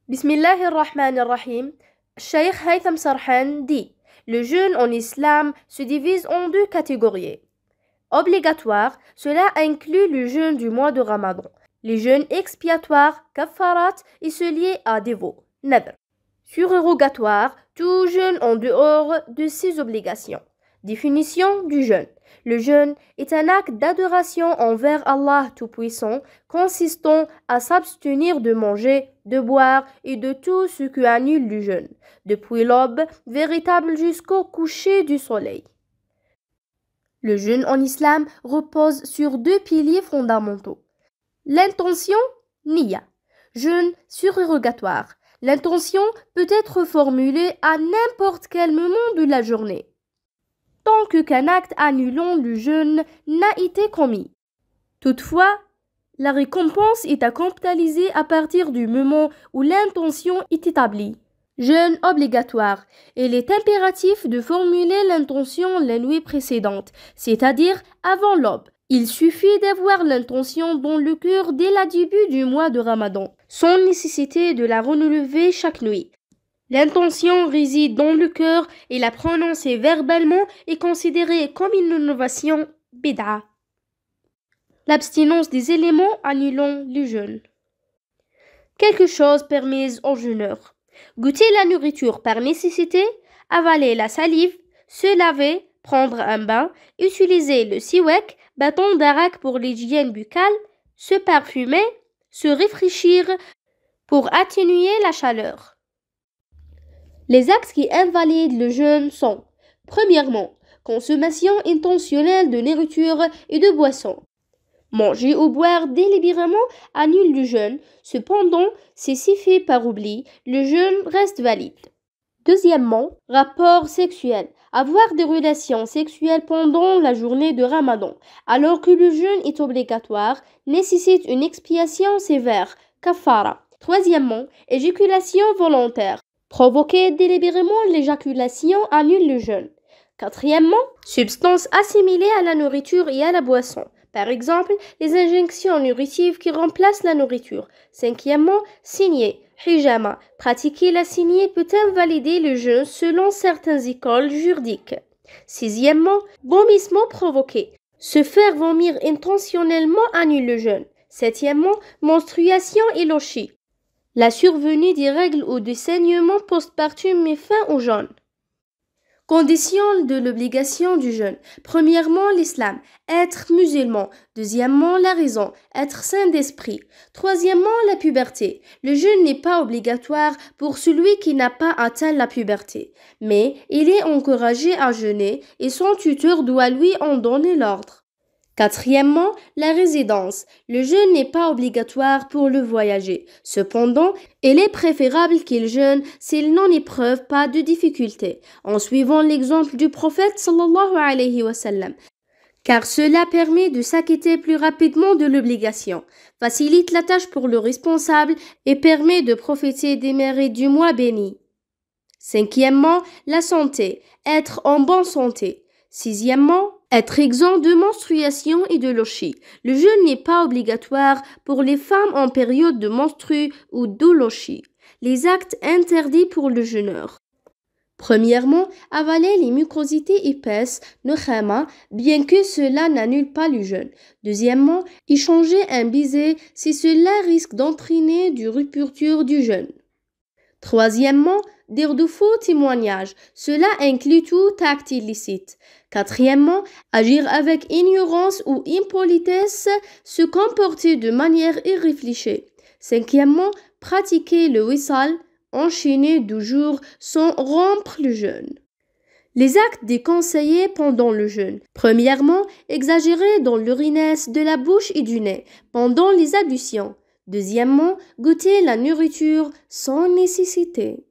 Bismillahirrahmanirrahim. Cheikh Haytham Sarhan dit: le jeûne en islam se divise en deux catégories. Obligatoire, cela inclut le jeûne du mois de Ramadan. Les jeûnes expiatoires, kaffarat, et ceux liés à des veaux, nadr. Surérogatoire, tout jeûne en dehors de ses obligations. Définition du jeûne. Le jeûne est un acte d'adoration envers Allah Tout-Puissant, consistant à s'abstenir de manger, de boire et de tout ce qui annule le jeûne, depuis l'aube véritable jusqu'au coucher du soleil. Le jeûne en islam repose sur deux piliers fondamentaux. L'intention, niya. Jeûne surérogatoire. L'intention peut être formulée à n'importe quel moment de la journée, tant qu'un acte annulant le jeûne n'a été commis. Toutefois, la récompense est à comptabiliser à partir du moment où l'intention est établie. Jeûne obligatoire. Il est impératif de formuler l'intention la nuit précédente, c'est-à-dire avant l'aube. Il suffit d'avoir l'intention dans le cœur dès le début du mois de Ramadan, sans nécessité de la renouveler chaque nuit. L'intention réside dans le cœur et la prononcer verbalement est considérée comme une innovation bid'a. L'abstinence des éléments annulant le jeûne. Quelque chose permise aux jeûneurs. Goûter la nourriture par nécessité, avaler la salive, se laver, prendre un bain, utiliser le siwak, bâton d'arak pour l'hygiène buccale, se parfumer, se rafraîchir pour atténuer la chaleur. Les actes qui invalident le jeûne sont: premièrement, consommation intentionnelle de nourriture et de boissons. Manger ou boire délibérément annule le jeûne. Cependant, si c'est fait par oubli, le jeûne reste valide. Deuxièmement, rapport sexuel. Avoir des relations sexuelles pendant la journée de Ramadan, alors que le jeûne est obligatoire, nécessite une expiation sévère, kafara. Troisièmement, éjaculation volontaire. Provoquer délibérément l'éjaculation annule le jeûne. Quatrièmement, substances assimilées à la nourriture et à la boisson. Par exemple, les injections nourritives qui remplacent la nourriture. Cinquièmement, signer, hijama. Pratiquer la signée peut invalider le jeûne selon certaines écoles juridiques. Sixièmement, vomissement provoqué. Se faire vomir intentionnellement annule le jeûne. Septièmement, menstruation élochie. La survenue des règles ou des saignements postpartum met fin au jeûne. Conditions de l'obligation du jeûne. Premièrement, l'islam, être musulman. Deuxièmement, la raison, être saint d'esprit. Troisièmement, la puberté. Le jeûne n'est pas obligatoire pour celui qui n'a pas atteint la puberté, mais il est encouragé à jeûner et son tuteur doit lui en donner l'ordre. Quatrièmement, la résidence. Le jeûne n'est pas obligatoire pour le voyager. Cependant, il est préférable qu'il jeûne s'il n'en éprouve pas de difficulté, en suivant l'exemple du prophète sallallahu alayhi wa sallam, car cela permet de s'acquitter plus rapidement de l'obligation, facilite la tâche pour le responsable et permet de profiter des mérites du mois béni. Cinquièmement, la santé. Être en bonne santé. Sixièmement, être exempt de menstruation et de lochi. Le jeûne n'est pas obligatoire pour les femmes en période de menstrue ou de lochi. Les actes interdits pour le jeûneur. Premièrement, avaler les mucosités épaisses, nokhama, bien que cela n'annule pas le jeûne. Deuxièmement, échanger un baiser si cela risque d'entraîner du rupture du jeûne. Troisièmement, dire de faux témoignages. Cela inclut tout acte illicite. Quatrièmement, agir avec ignorance ou impolitesse, se comporter de manière irréfléchie. Cinquièmement, pratiquer le wissal, enchaîner 12 jours sans rompre le jeûne. Les actes déconseillés pendant le jeûne. Premièrement, exagérer dans l'urinesse de la bouche et du nez pendant les ablutions. Deuxièmement, goûter la nourriture sans nécessité.